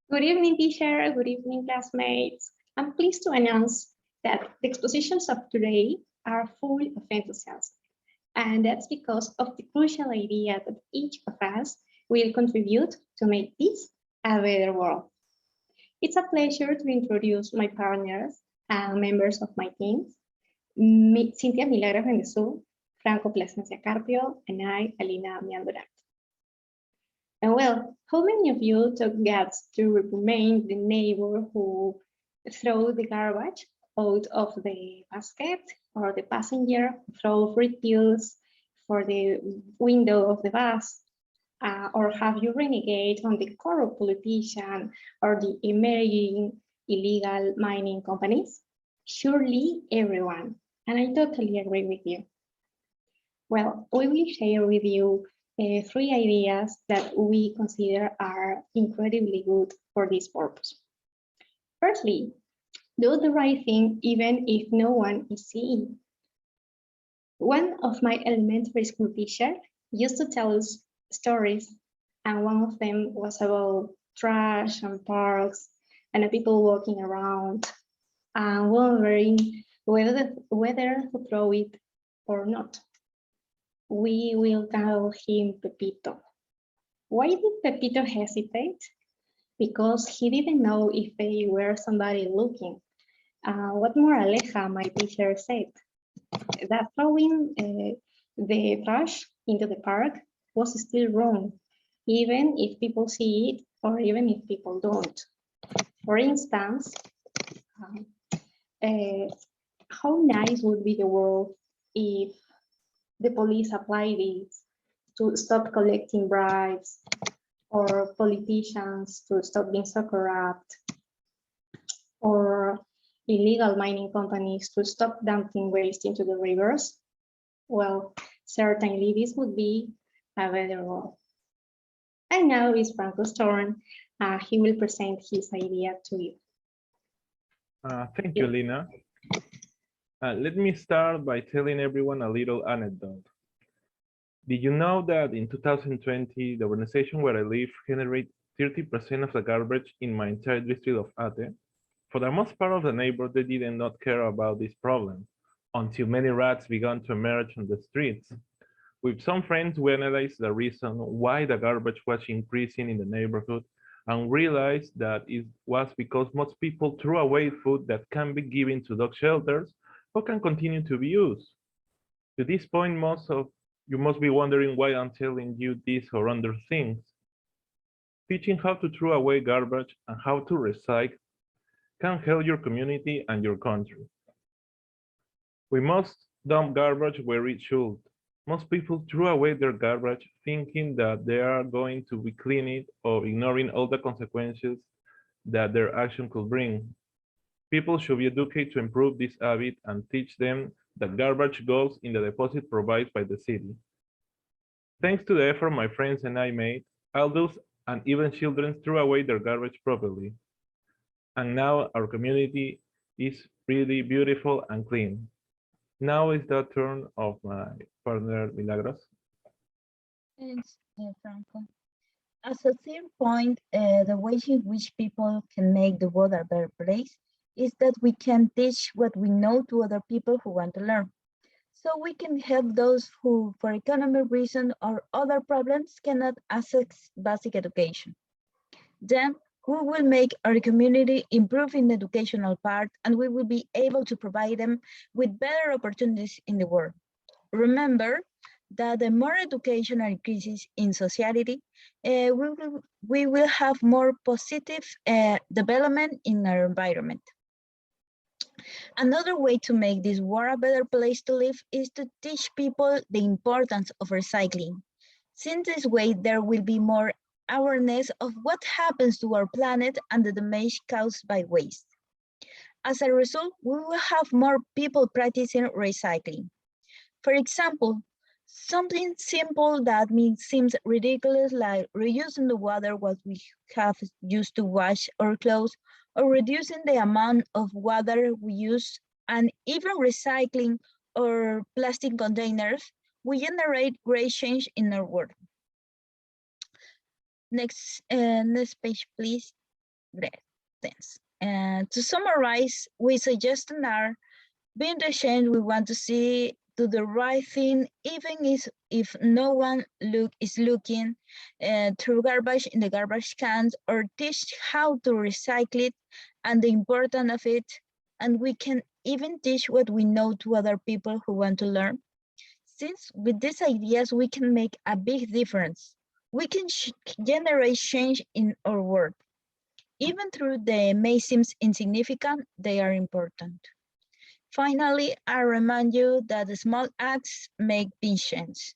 Good evening, teacher. Good evening, classmates. I'm pleased to announce that the expositions of today are full of enthusiasm. And that's because of the crucial idea that each of us will contribute to make this a better world. It's a pleasure to introduce my partners and members of my team, Cynthia Milagros Bendezu, Franco Plasencia Carpio, and I, Alina Miandurat. And well, how many of you took guts to reprimand the neighbor who threw the garbage out of the basket, or the passenger who threw free pills for the window of the bus? Or have you renegade on the corrupt politician or the emerging illegal mining companies? Surely everyone, and I totally agree with you. Well, we will share with you 3 ideas that we consider are incredibly good for this purpose. Firstly, do the right thing even if no one is seeing. One of my elementary school teachers used to tell us stories, and one of them was about trash and parks and people walking around and wondering whether to throw it or not. We will call him Pepito. Why did Pepito hesitate? Because he didn't know if they were somebody looking. What Moraleja, my teacher, said, that throwing the trash into the park was still wrong, even if people see it or even if people don't. For instance, how nice would be the world if the police apply this to stop collecting bribes, or politicians to stop being so corrupt, or illegal mining companies to stop dumping waste into the rivers? Well, certainly this would be a better world. And now it's Franco's turn. He will present his idea to you. Thank you, Lina. Let me start by telling everyone a little anecdote. Did you know that in 2020, the organization where I live generates 30% of the garbage in my entire district of Ate? For the most part of the neighbors, they did not care about this problem until many rats began to emerge on the streets. With some friends, we analyzed the reason why the garbage was increasing in the neighborhood and realized that it was because most people threw away food that can be given to dog shelters or can continue to be used. To this point, you must be wondering why I'm telling you this or other things. Teaching how to throw away garbage and how to recycle can help your community and your country. We must dump garbage where it should. Most people throw away their garbage thinking that they are going to be cleaning or ignoring all the consequences that their action could bring. People should be educated to improve this habit and teach them that garbage goes in the deposit provided by the city. Thanks to the effort my friends and I made, adults and even children threw away their garbage properly. And now our community is really beautiful and clean. Now is the turn of my partner, Milagros. Thanks, Franco. As a third point, the way in which people can make the world a better place is that we can teach what we know to other people who want to learn. So we can help those who, for economic reasons or other problems, cannot access basic education. Then we will make our community improve in the educational part, and we will be able to provide them with better opportunities in the world. Remember that the more education increases in society, we will have more positive development in our environment. Another way to make this world a better place to live is to teach people the importance of recycling. Since this way, there will be more awareness of what happens to our planet and the damage caused by waste. As a result, we will have more people practicing recycling. For example, something simple that seems ridiculous, like reusing the water what we have used to wash our clothes, or reducing the amount of water we use, and even recycling or plastic containers, we generate great change in our world. Next page, please. Thanks. And to summarize, we suggest are being the change we want to see, do the right thing, even if no one is looking, throw garbage in the garbage cans, or teach how to recycle it and the importance of it. And we can even teach what we know to other people who want to learn. Since with these ideas, we can make a big difference. We can generate change in our world. Even though they may seem insignificant, they are important. Finally, I remind you that the small acts make big change.